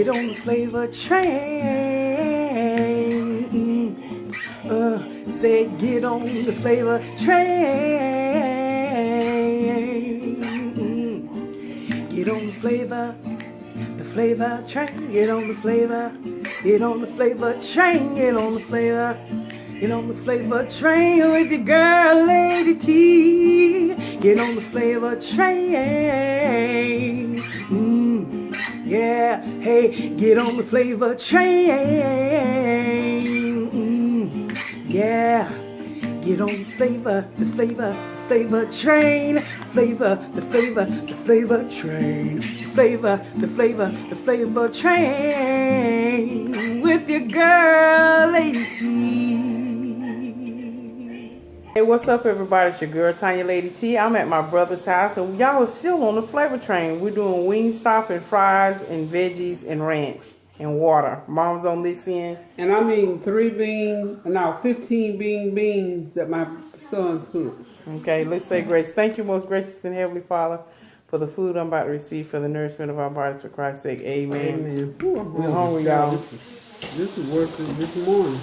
Get on the flavor train. Say get on the flavor train. Get on the flavor train. Get on the flavor. Get on the flavor train. Get on the flavor. Get on the flavor train with your girl, Lady T. Get on the flavor train. Yeah, hey, get on the flavor train. Yeah, get on the flavor train. The flavor train. The flavor train with your girl, Lady T. Hey, what's up, everybody? It's your girl, Tanya Lady T. I'm at my brother's house, and y'all are still on the flavor train. We're doing wingstop and fries and veggies and ranch and water. Mom's on this end. And I mean 15 beans that my son cooked. Okay, let's say grace. Thank you, most gracious and heavenly Father, for the food I'm about to receive for the nourishment of our bodies, for Christ's sake. Amen. Amen. We're hungry, y'all. This is worth it this morning.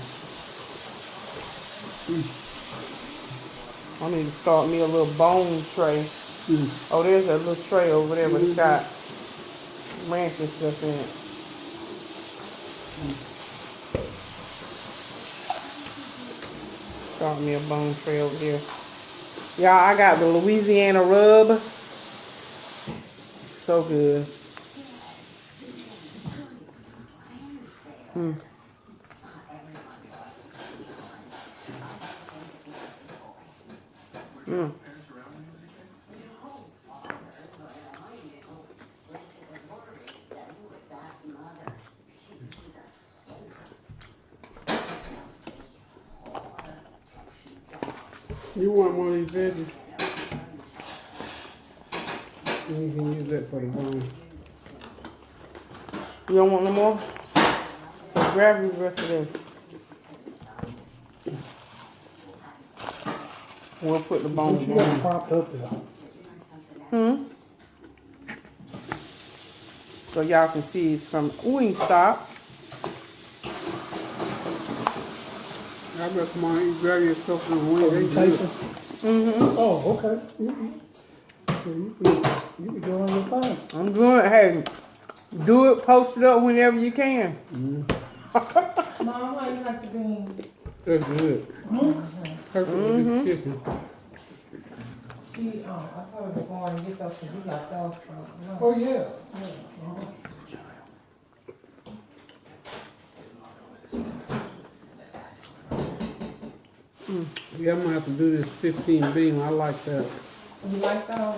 I need to start me a little bone tray. Oh, there's a little tray over there, but it's got ranch and stuff in it. Start me a bone tray over here. Y'all, I got the Louisiana rub. So good. You want one of these veggies? And you can use that for the bone. You don't want no more? So grab the rest of this. We'll put the bones You got it propped up there. So y'all can see it's from Wingstop. I better come on, you grab yourself some wings. Oh, you tasting? Oh, okay. You can go on your thing. I'm good. Hey, do it, post it up whenever you can. Mom, how you like the beans? That's good. Perfect with this chicken. She, I told her to go and get those, because you got those from, Oh, yeah. Yeah, I'm gonna have to do this 15 bean. I like that. You like those?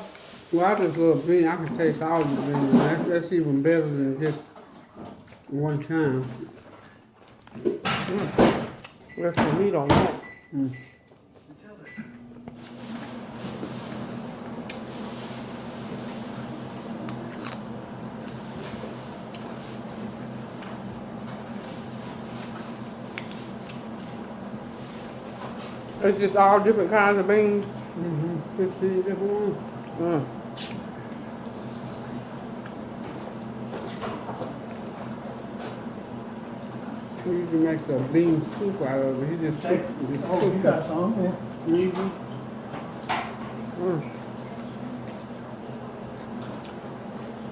Well, I just love beans. I can taste all the beans. That's even better than just one time. There's some meat on that. It's just all different kinds of beans. 15 different ones. We usually make a bean soup out of it. He just cook it. Oh, you got some, yeah.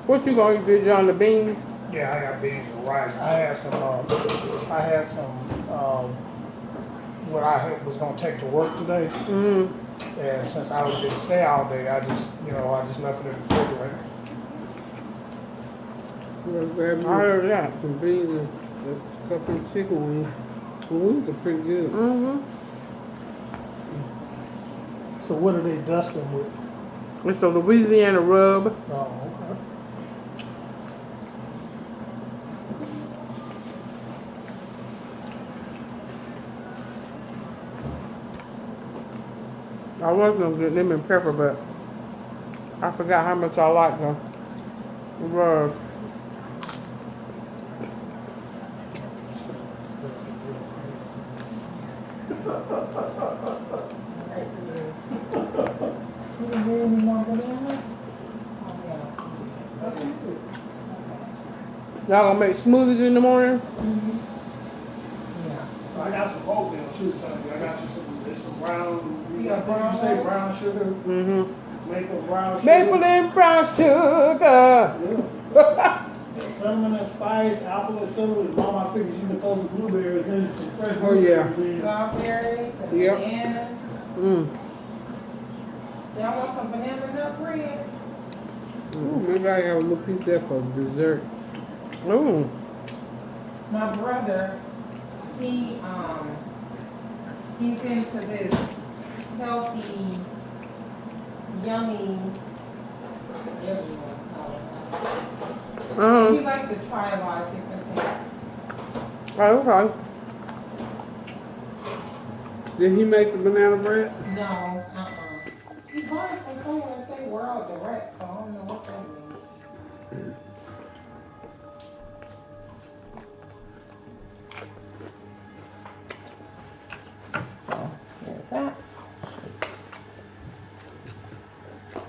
What you gonna eat, Big John? The beans? Yeah, I got beans and rice. I had some, what I was gonna take to work today. And since I was gonna stay all day, I just left it in the refrigerator. Well, grab I heard that. some beans and a couple of chicken wings. The wings are pretty good. So what are they dusting with? It's a Louisiana rub. Oh, okay. I was gonna get lemon pepper, but I forgot how much I like the rub. Y'all gonna make smoothies in the morning? Yeah. I got some oatmeal too, Tony. I got you some brown. You got brown You say sugar? brown sugar? Mm-hmm. Maple brown sugar. Maple and brown sugar. Yeah. Cinnamon and spice, apple and cinnamon. All my fingers, you can throw some blueberries in, some fresh Oh, yeah. blueberries in. Strawberries and Yep. banana. Y'all want some banana nut bread? Ooh, maybe I have a little piece there for dessert. Ooh. My brother, he's into this healthy, yummy, whatever you want to call it. He likes to try a lot of different things. Oh, okay. Did he make the banana bread? No, He bought it from somewhere and say World Direct, so I don't know what that means. So, there's that.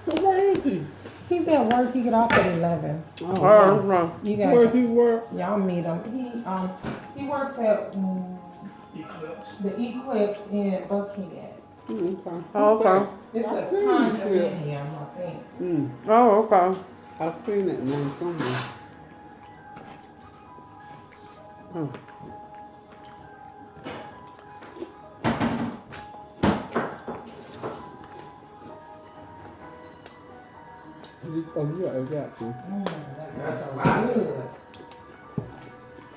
So where is he? He's at work. He get off at 11. Oh, You Where guys, he work? y'all meet him. He works at Eclipse. the Eclipse in Buckhead. Okay. oh, okay. It's I've a seen condominium, I think. Oh, okay. I've seen that name somewhere. Oh, yeah, I got you. That's a lot. Good.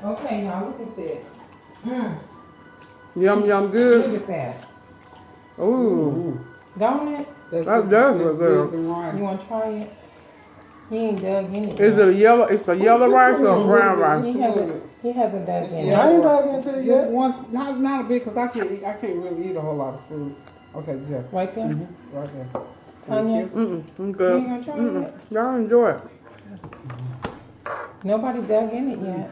Okay, now look at this. Yum, yum, good. Look at that. Ooh. Don't it? That does look good. You want to try it? He ain't dug in it. Is it a yellow? It's a yellow rice or a brown rice? He hasn't dug in I it. ain't dug into it Just yet. once, not a bit, because I can't really eat a whole lot of food. Okay, Jeff. Right there? Right there. Tanya, I'm you good. ain't gonna try it? Y'all enjoy it. Nobody dug in it yet.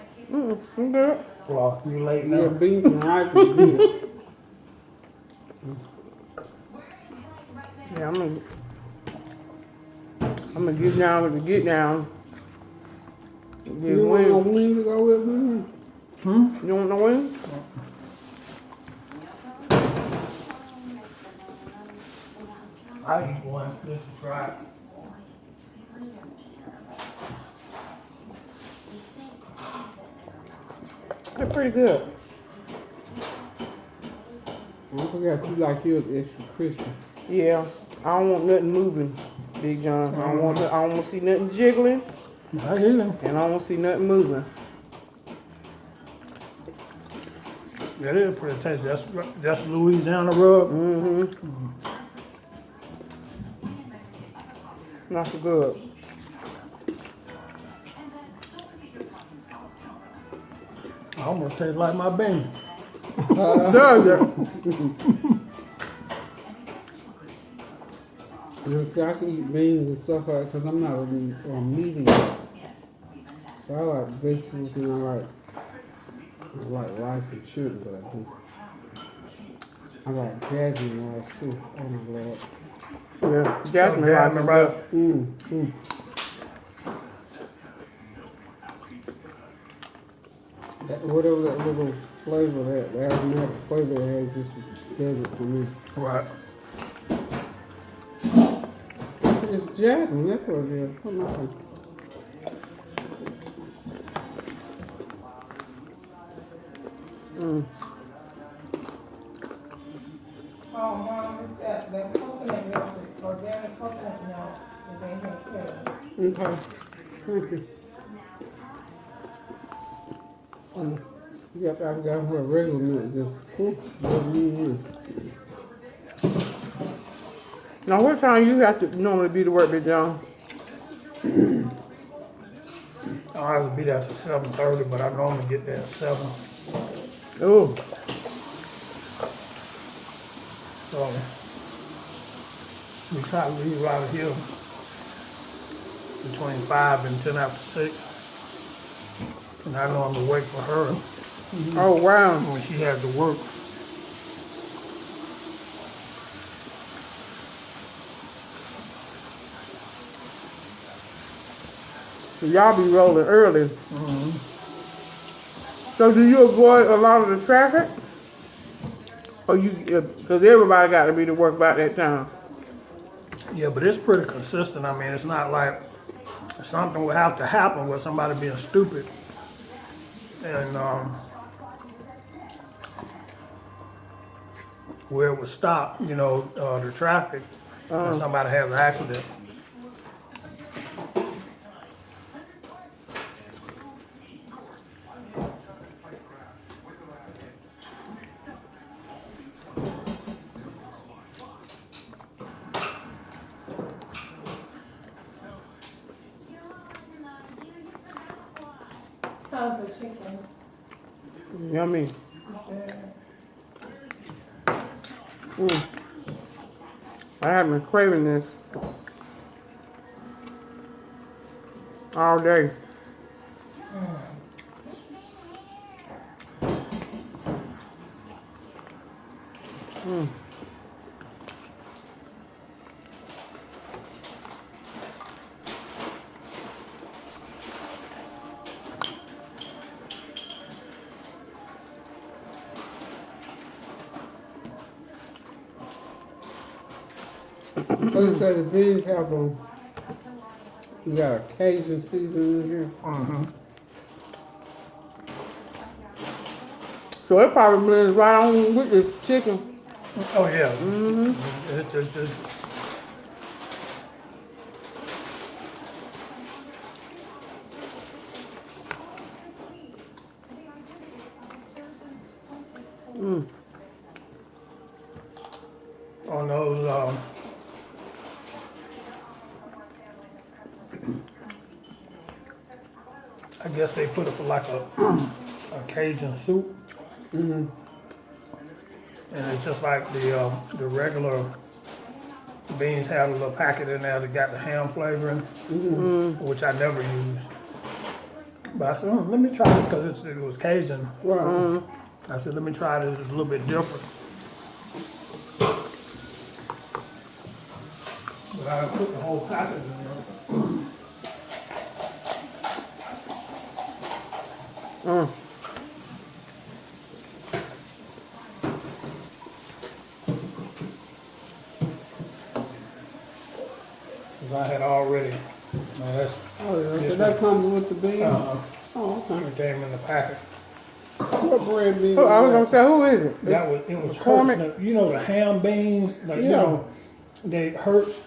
I'm good. Well, you late Yeah, now. beans and rice is good. Yeah, I'm gonna get down with the get down. Get You want no wings. wings to go with me? You want no wings? I eat one just to try it. They're pretty good. I forgot you like yours extra crispy. Yeah, I don't want nothing moving, Big John. I don't want to see nothing jiggling, I hear you. and I don't want to see nothing moving. That is pretty tasty. That's Louisiana rub. Not so good. Almost tastes like my bean. Does it? See, I can eat beans and stuff like that because I'm not really meat eater. So I like vegetables and I like rice and sugar, but I like jasmine rice too. Oh my lord. Yeah, jasmine rice. Jasmine rice. Whatever that little flavor that aromatic flavor it has just does it for me. Right. It's jasmine, that's what it is. Come on. Oh, Mom, it's that coconut milk, the organic coconut milk is in here too. Okay. Thank you. Yep, I forgot what regular milk just doesn't mean Now, what time you have to normally be to work, Big John? I have to be there till 7:30, but I normally get there at 7. Oh, So we try to leave out of here between 5 and 10 after 6. And I know I'm to wait for her oh wow. when she had to work. So y'all be rolling early. So do you avoid a lot of the traffic? Or you, because everybody got to be to work by that time. Yeah, but it's pretty consistent. I mean, it's not like something will have to happen with somebody being stupid. And where it would stop, you know, the traffic, and somebody has an accident. How's the chicken? Yummy. I have been craving this all day. So you say the beans have you got a Cajun seasoning in here? So it probably blends right on with this chicken. Oh yeah. It's just on those I guess they put it for like a Cajun soup. And it's just like the regular beans have a little packet in there that got the ham flavoring, which I never use. But I said, let me try this because it was Cajun. Right. I said, let me try this. It's a little bit different. But I put the whole packet in there. Because I had already, that's, Oh, yeah. So that comes with the beans? Oh, okay. it came in the packet. What bread beans? Oh, I was going to say, who is it? That was, it was McCormick? Hertz. You know the ham beans, like, you Yeah. know, they Hertz.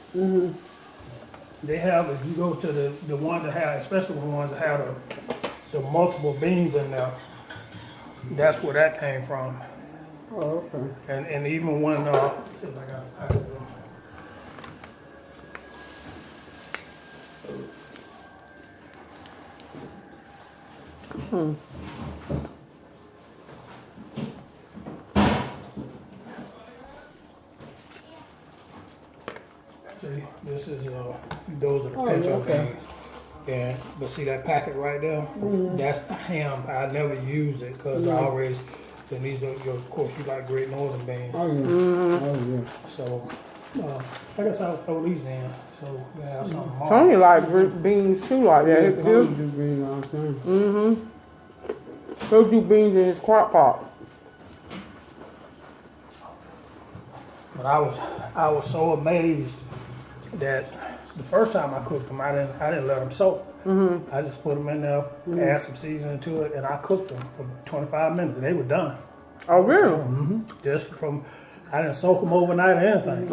They have, if you go to the ones that have, especially the ones that have the multiple beans in there, that's where that came from. Oh, okay. And even when, see if I got See, this is, those are the pinto okay. beans. And, but see that packet right there? That's the ham. I never use it because I always, then these are, of course, you like Great Northern beans. Oh, yeah. Oh, yeah. So, I guess I'll throw these in. So, we have something more. Tony like beans too, like that. Yeah, Tony do beans all the time. He'll do beans in his crock pot. But I was so amazed that the first time I cooked them, I didn't let them soak. I just put them in there, add some seasoning to it, and I cooked them for 25 minutes, and they were done. Oh, really? Just from, I didn't soak them overnight or anything.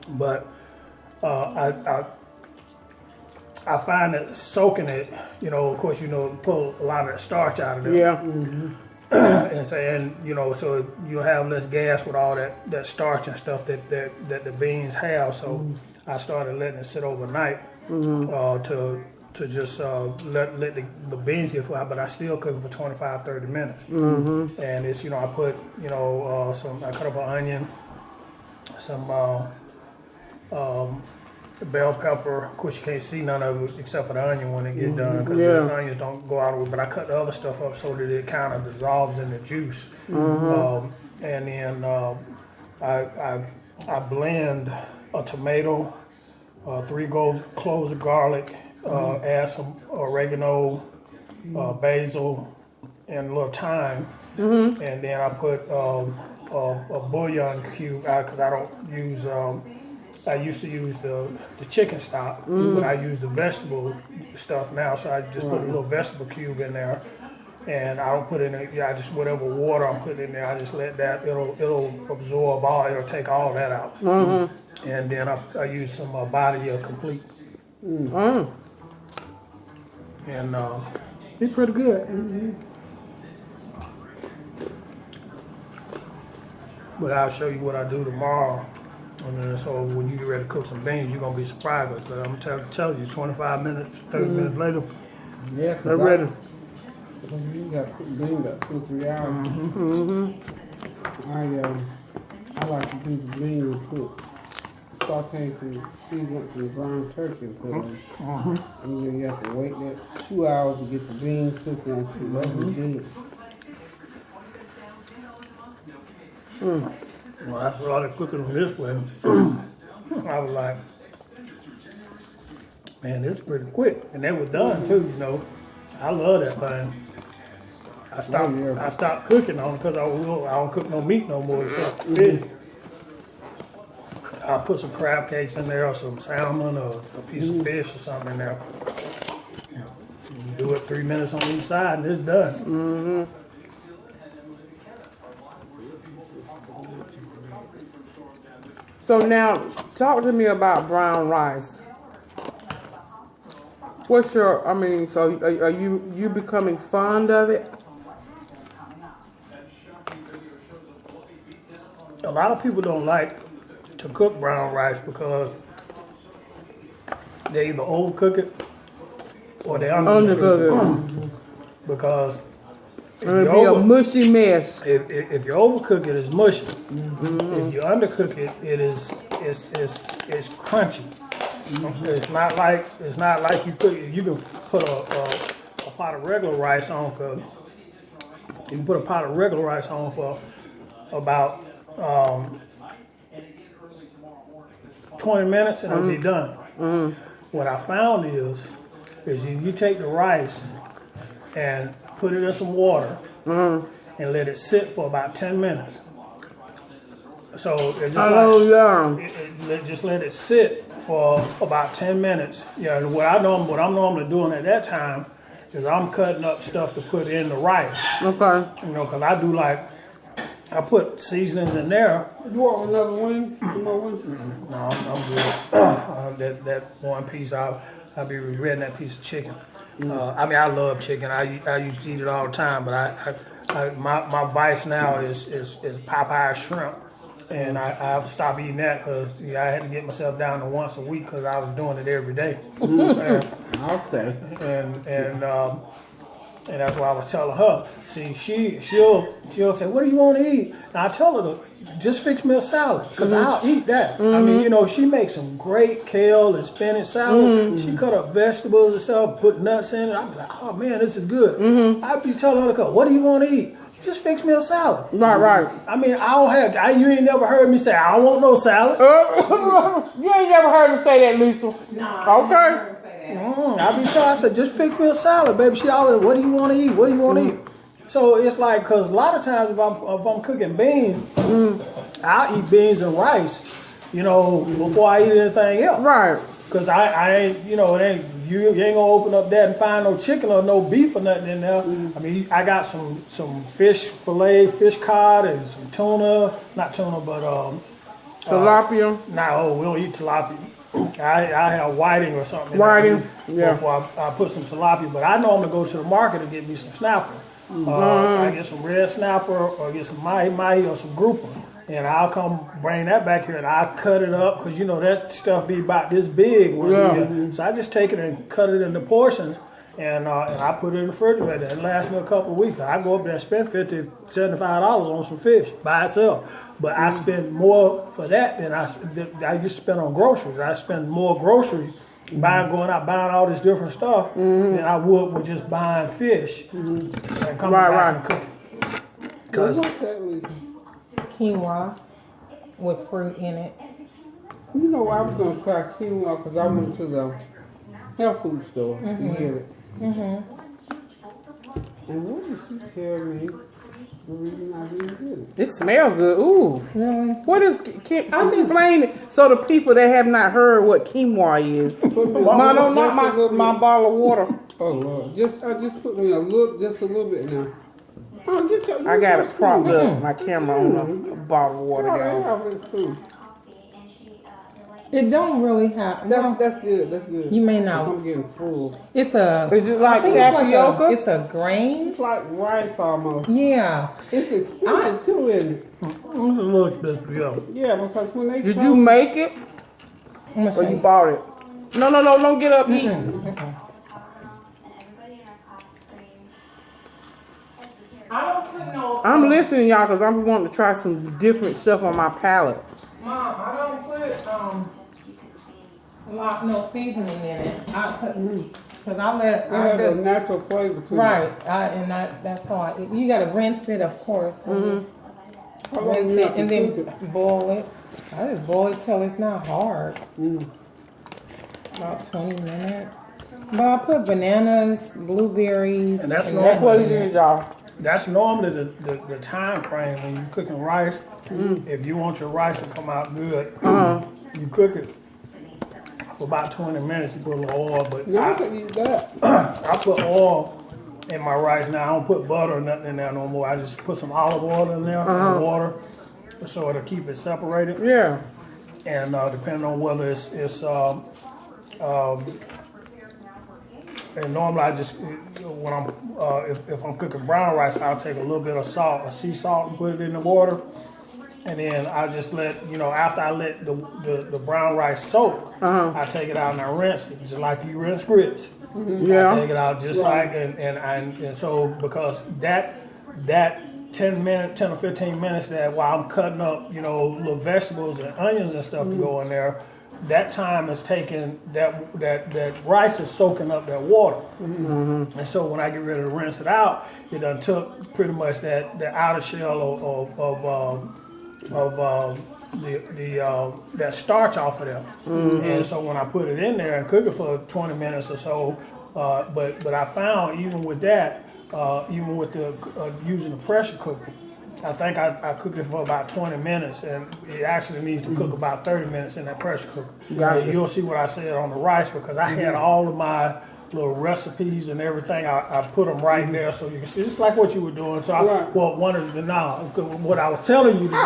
But I find that soaking it, of course, pull a lot of that starch out of there. Yeah. and so you'll have less gas with all that starch and stuff that the beans have. So I started letting it sit overnight to just let the beans get flat, but I still cook it for 25, 30 minutes. And it's, I put, I cut up an onion, some bell pepper. Of course, you can't see none of it except for the onion when it get done, because the onions don't go out of it. But I cut the other stuff up so that it kind of dissolves in the juice. And then I blend a tomato, 3 cloves of garlic, add some oregano, basil, and a little thyme, and then I put a bouillon cube out because I don't use. I used to use the chicken stock, but I use the vegetable stuff now. So I just put a little vegetable cube in there, and I don't put in it. I just whatever water I'm putting in there, I just let that. It'll absorb all. It'll take all that out, and then I use some body complete, and it's pretty good. But I'll show you what I do tomorrow. And then, so when you get ready to cook some beans, you're going to be surprised. But I'm telling you, 25 minutes, 30 minutes later, Yeah, they're ready. You got to cook beans about 2 or 3 hours. I like to do the beans and put saute some season some ground turkey and put on. And then you have to wait that 2 hours to get the beans cooked and that's good. When I started cooking them this way, I was like, man, this is pretty quick. And they were done too, you know. I love that thing. I stopped cooking on it because I don't cook no meat no more except fish. I'll put some crab cakes in there or some salmon or a piece of fish or something in there. You do it 3 minutes on each side and it's done. So now, talk to me about brown rice. What's your? I mean, so are you becoming fond of it? A lot of people don't like to cook brown rice because they either overcook it or they undercook it. Because It'll be a mushy mess. if you overcook it, it's mushy. If you undercook it, it's crunchy. It's not like you cook. You can put a pot of regular rice on for. You can put a pot of regular rice on for about 20 minutes and it'll be done. What I found is you take the rice and put it in some water and let it sit for about 10 minutes. So it's just just let it sit for about 10 minutes. Yeah, what I'm normally doing at that time is I'm cutting up stuff to put in the rice. Okay. You know, because I put seasonings in there. You want another wing? Another wing? No, I'm good. That one piece, I'll be regretting that piece of chicken. I mean, I love chicken. I used to eat it all the time, but my vice now is Popeye shrimp, and I've stopped eating that because I had to get myself down to once a week because I was doing it every day. Okay. And that's why I was telling her. See, she'll say, "What do you want to eat?" And I tell her, "Just fix me a salad, because I'll eat that." I mean, you know, she makes some great kale and spinach salad. She cut up vegetables and stuff, put nuts in it. I'd be like, "Oh man, this is good." I'd be telling her, "What do you want to eat?" Just fix me a salad. Right. I mean, you ain't never heard me say, "I don't want no salad." You ain't never heard me say that, Lisa. No. Okay. I be telling, I said, just fix me a salad, baby. She always, what do you want to eat? What do you want to eat? So it's like, because a lot of times if I'm cooking beans, I'll eat beans and rice, you know, before I eat anything else. Right. Because I ain't, you know, you ain't gonna open up that and find no chicken or no beef or nothing in there. I mean, I got some fish fillet, fish cod, and some tuna, not tuna, but Tilapia. no, we don't eat tilapia. I have whiting or something. Whiting, yeah. Before I put some tilapia, but I normally go to the market and get me some snapper. I get some red snapper or get some mahi or some grouper, and I'll come bring that back here and I'll cut it up because you know that stuff be about this big. So I just take it and cut it into portions. And I put it in the refrigerator. It lasts me a couple of weeks. I go up there and spend $50, $75 on some fish by itself. But I spend more for that than I used to spend on groceries. I spend more groceries going out buying all this different stuff than I would with just buying fish and coming back and cooking. Because Quinoa with fruit in it. You know, I was going to try quinoa because I went to the health food store. You get it. And what did she tell me? The reason I didn't get it. It smells good. Ooh. Really? What is explain it so the people that have not heard what quinoa is. Not my bottle of water. Oh Lord, just put me a little bit now. Oh, I got it propped up, my camera on a bottle of water. Y'all. It don't really have. That's good. That's good. You may not. I'm getting full. It's a. Is it like I think tapioca? it's a grain. It's like rice almost. Yeah. It's expensive too, isn't it? It's a little expensive, yeah. Yeah, because when they Did you make it or you bought it? No, don't get up. Eat. I don't put no. I'm listening, y'all, because I'm wanting to try some different stuff on my palate. Mom, I don't put no seasoning in it. Cause it has a natural flavor to it. Right, that's all. You gotta rinse it, of course. How long Rinse you it have to and then cook it? boil it. I just boil it till it's not hard. About 20 minutes. But I put bananas, blueberries, And that's nuts What in it it. is, y'all. That's normally the time frame when you're cooking rice. If you want your rice to come out good, you cook it for about 20 minutes. You put a little oil, but No, I could use that. I put oil in my rice now. I don't put butter or nothing in there no more. I just put some olive oil in there and water, so it'll keep it separated. Yeah. And depending on whether it's and normally I just when I'm if I'm cooking brown rice, I'll take a little bit of salt, a sea salt, and put it in the water, and then I just let after I let the brown rice soak, I take it out and I rinse it just like you rinse grits. Yeah. I take it out just like and so because that 10 or 15 minutes that while I'm cutting up little vegetables and onions and stuff to go in there. That time is taking that rice is soaking up that water, and so when I get ready to rinse it out, it done took pretty much the outer shell of that starch off of them, and so when I put it in there and cook it for 20 minutes or so, but I found even with that, even with the using the pressure cooker. I think I cooked it for about 20 minutes, and it actually needs to cook about 30 minutes in that pressure cooker. And you'll see what I said on the rice because I had all of my little recipes and everything. I put them right there so you can see. Just like what you were doing. So what I was telling you to do.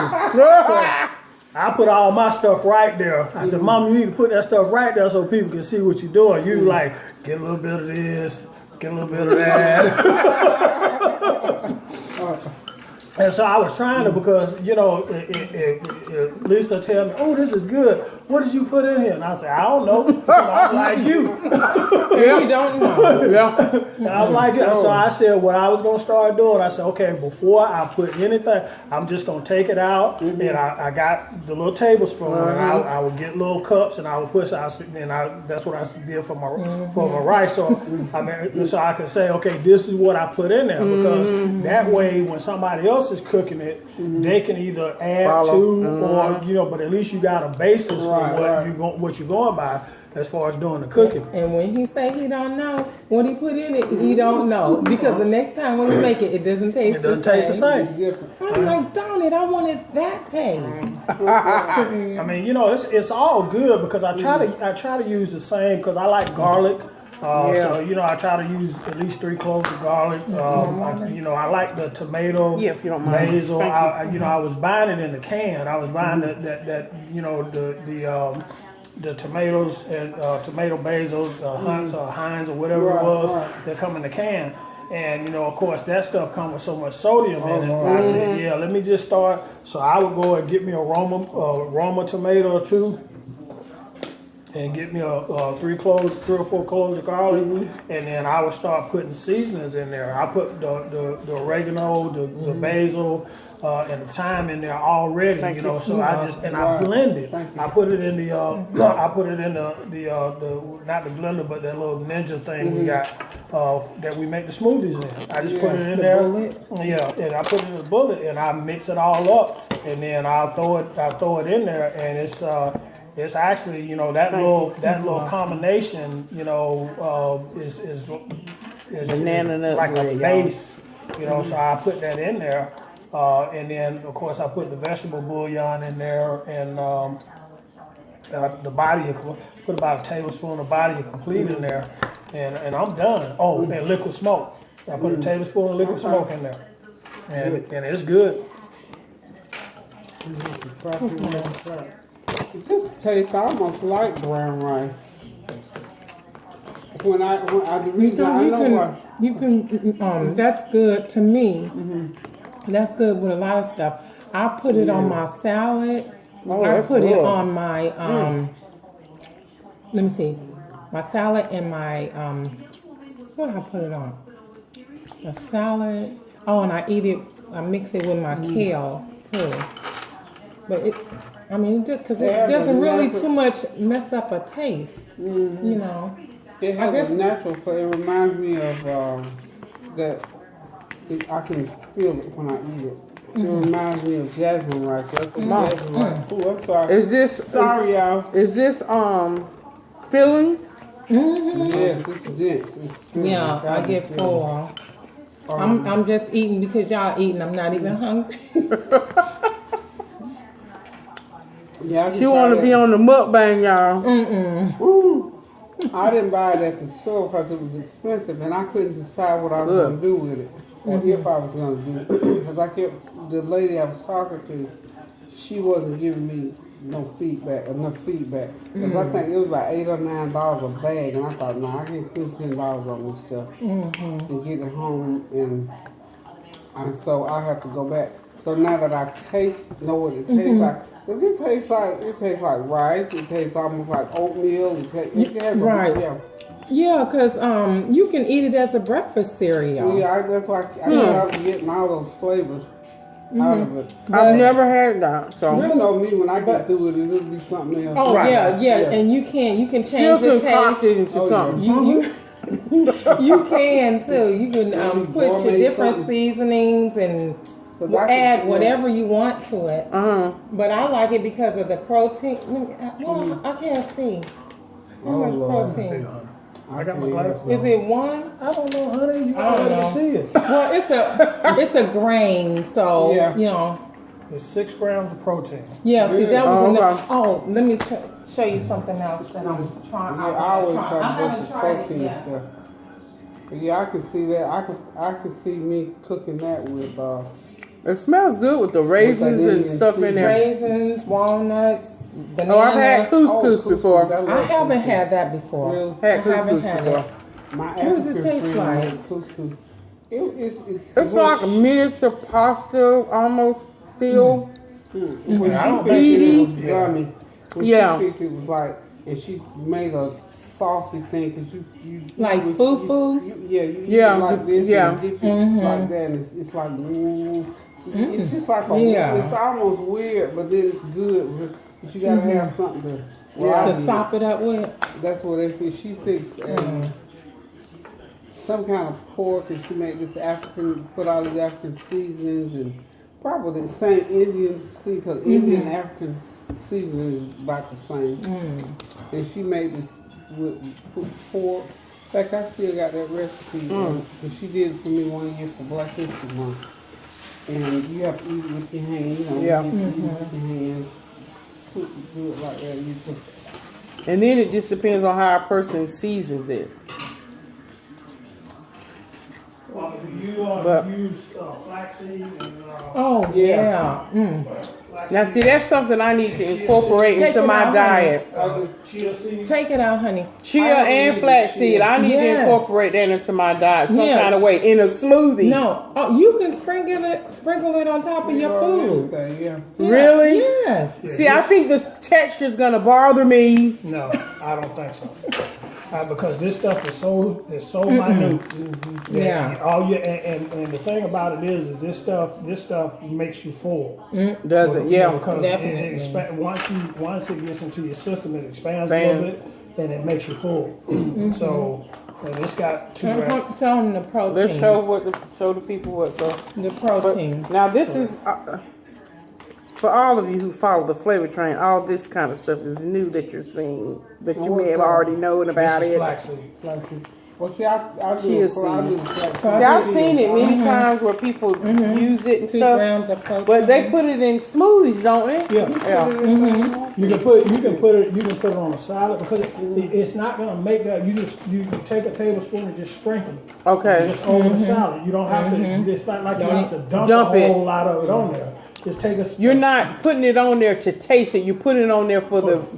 I put all my stuff right there. I said, Mom, you need to put that stuff right there so people can see what you're doing. You like, get a little bit of this, get a little bit of that. And so I was trying to because, Lisa tell me, oh, this is good. What did you put in here? And I said, I don't know. I'm like you. You don't know. And I'm like, so I said what I was going to start doing. I said, okay, before I put anything, I'm just going to take it out. And I got the little tablespoon. And I would get little cups and I would push out. And that's what I did for my rice. So, so I could say, okay, this is what I put in there. Because that way, when somebody else is cooking it, they can either add to or but at least you got a basis for what you're going by as far as doing the cooking. And when he say he don't know what he put in it, he don't know because the next time when he make it, it doesn't taste. It doesn't taste the same. I'm like, darn it, I wanted that taste. I mean, it's all good because I try to use the same because I like garlic. So I try to use at least 3 cloves of garlic. I like the tomato, if you don't mind. basil. I was buying it in the can. I was buying the tomatoes and tomato basil, Hunt's or Heinz or whatever it was that come in the can. And of course, that stuff comes with so much sodium in it. I said, let me just start. So I would go and get me a Roma tomato or 2. And get me 3 or 4 cloves of garlic, and then I would start putting seasonings in there. I put the oregano, the basil, and the thyme in there already. So I blend it. I put it in the not the blender, but that little ninja thing we got that we make the smoothies in. I just put it in there. And I put it in the bullet, and I mix it all up, and then I'll throw it in there, and it's actually, you know, that little combination, you know, is Banana nut like a bread, y'all. base, you know. So I put that in there, and then of course I put the vegetable bouillon in there, and the body put about a tablespoon of body complete in there, and I'm done. Oh, and liquid smoke. I put a tablespoon of liquid smoke in there, and it's good. It just tastes almost like brown rice. The reason I know why. You can, that's good to me. That's good with a lot of stuff. I put it on my salad. Oh, I that's put it good. on my, let me see, my salad and my, what did I put it on? The salad. Oh, and I mix it with my kale too. But it because it doesn't really too much mess up a taste, you know. It has a natural flavor. It reminds me of I can feel it when I eat it. It reminds me of jasmine rice. That's what jasmine rice. Ooh, I'm sorry. Sorry, y'all. Is this filling? Yes, it's dense. It's filling. Yeah, I get full. I'm just eating because y'all eating. I'm not even hungry. Yeah, She want to be on the mukbang, y'all. Ooh. I didn't buy it at the store because it was expensive, and I couldn't decide what I was going to do with it, or if I was going to do it. Because the lady I was talking to, she wasn't giving me enough feedback. Because I think it was about $8 or $9 a bag, and I thought, no, I can't spend $10 on this stuff and get it home, and so I have to go back. So now that I know what it tastes like. Does it taste like rice? It tastes almost like oatmeal. Right. Yeah, because you can eat it as a breakfast cereal. Yeah, that's why I was getting all those flavors out of it. I've never had that. So You know me, when I get through it, it'll be something else. Oh, yeah, and you can change the concoct taste. it into something. You can too. You can put your different seasonings and add whatever you want to it. But I like it because of the protein. Well, I can't see. How much protein? I got my glasses. Is it one? I don't know, honey. You I don't already know. see it. Well, it's a grain, so you know. It's 6 grams of protein. Yeah, see that was enough. okay. Oh, let me show you something else that I'm trying. Yeah, I always I try to haven't get the tried it protein yet. stuff. But yeah, I can see that. I can see me cooking that with It smells good with the raisins and stuff in there. Raisins, walnuts, banana. Oh, I've had couscous before. I I haven't had that before. Really? Had I haven't couscous had before. it. My What does it African taste friend like? made couscous. It's like a miniature pasta almost feel. When I don't she fixed it, it was think- gummy. When Yeah. she fixed it, it was like, and she made a saucy thing because you Like you- fufu? you eat Yeah, it like this, yeah. and dip it like that, and it's like, it's just like it's almost weird, but then it's good. But you gotta have something To sop it up with. That's what they fix. She fixed some kind of pork, and she made this put all these African seasonings, and probably the same Indian because Indian African seasoning is about the same. And she made this with pork. In fact, I still got that recipe because she did it for me one year for Black History Month. And you have to eat it with your hands, you know. Yeah. You eat it with your hands. Do it like that. You could, And then it just depends on how a person seasons it. Well, you use flaxseed and Oh yeah. Now, see, that's something I need to incorporate Take into it my out, diet. chia seed. Take it out, honey. Chia I don't and need flaxseed. I need to Yes. incorporate that into my diet some Yeah. kind of way in a smoothie. No. Oh, you can sprinkle it on top of your food. everything, yeah. Yeah. Really? Yes. See, I think this texture is gonna bother me. No, I don't think so. Because this stuff is so minute. that Yeah. All you and the thing about it is this stuff makes you full. Does it? Yeah. Because Definitely. once it gets into your system, it expands a little bit, and it makes you full. So, and it's got 2 grams. Tell them the protein. Let's show the people what. So the protein. now this is For all of you who follow the Flavor Train, all this kind of stuff is new that you're seeing, that you may have already known about This is it. flaxseed. Well, see, I Chia do seed. See, I've seen it many times where people use it and 2 stuff, grams of protein. but they put it in smoothies, don't they? Yeah. Yeah. You can put it on a salad because it's not gonna make that. You take a tablespoon and just sprinkle it. Okay. Just over the salad. You don't have to. It's not like you have to dump Dump a it. whole lot of it on there. Just take a. You're not putting it on there to taste it. You put it on there for yes,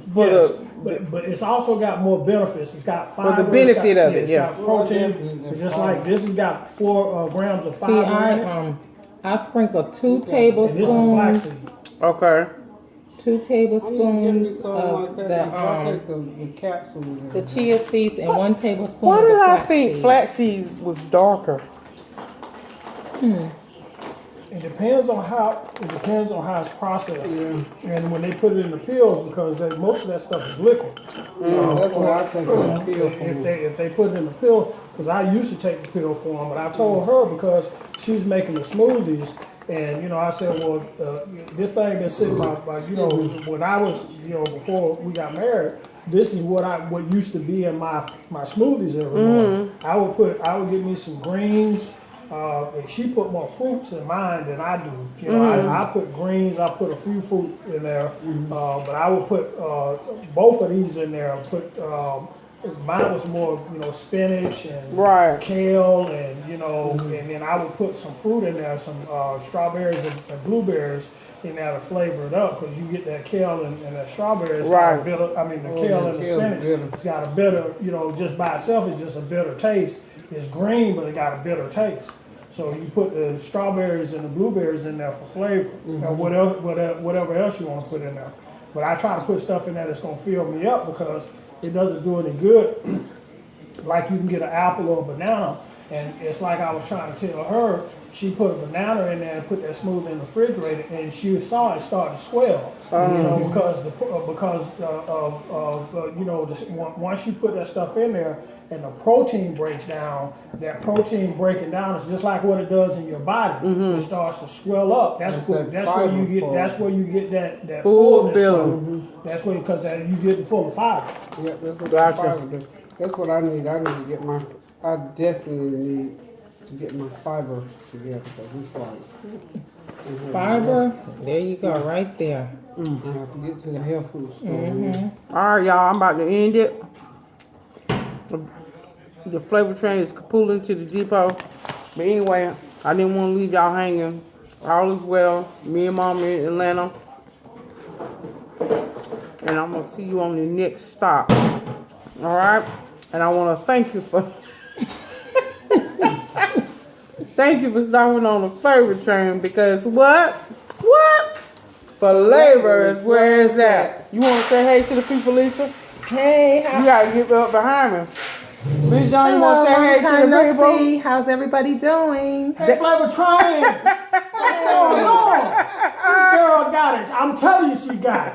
but it's also got more benefits. It's got fiber. the benefit of it, It's yeah. got protein. It's just like this has got 4 grams of See, fiber in it. I sprinkle 2 And this is tablespoons, flaxseed. Okay. 2 tablespoons of of the capsules. the chia seeds and 1 tablespoon Why of did the I flax think seed. flaxseed was darker? It depends on how it's processed. And when they put it in the pills, because most of that stuff is liquid. That's what I take the pill for. If they put it in the pill, because I used to take the pill for them, but I told her because she was making the smoothies, and I said, well, this thing been sitting by when I was before we got married, this is what used to be in my smoothies every morning. I would get me some greens. And she put more fruits in mine than I do. I put greens. I put a few fruit in there, but I would put both of these in there. Mine was more, spinach and kale, and and then I would put some fruit in there, some strawberries and blueberries in there to flavor it up, because you get that kale and that strawberry. It's got a bitter, the kale and the spinach. It's got a bitter, just by itself, it's just a bitter taste. It's green, but it got a bitter taste. So you put the strawberries and the blueberries in there for flavor, or whatever else you want to put in there. But I try to put stuff in there that's going to fill me up, because it doesn't do any good. Like you can get an apple or a banana, and it's like I was trying to tell her, she put a banana in there and put that smoothie in the refrigerator, and she saw it start to swell. Once you put that stuff in there and the protein breaks down, that protein breaking down is just like what it does in your body. It starts to swell up. That's where you get that Full fullness feeling. from. That's where you get full of fiber. Yeah, that's what Gotcha. fiber. That's what I need. I need to get I definitely need to get my fiber together, because it's like Fiber, there you go, right there. I have to get to the health food store. All right, y'all. I'm about to end it. The Flavor Train is pulling to the depot. But anyway, I didn't want to leave y'all hanging. All is well. Me and Mom in Atlanta. And I'm going to see you on the next stop. All right? And I want to thank you for... Thank you for stopping on the Flavor Train, because what? Flavor is where it's at. You want to say hey to the people, Lisa? Hey, You got to get up behind me. Miss John, you want to say hey to the people? see. How's everybody doing? Hey, TheFlavaTrain! What's going on? This girl got it. I'm telling you, she got it.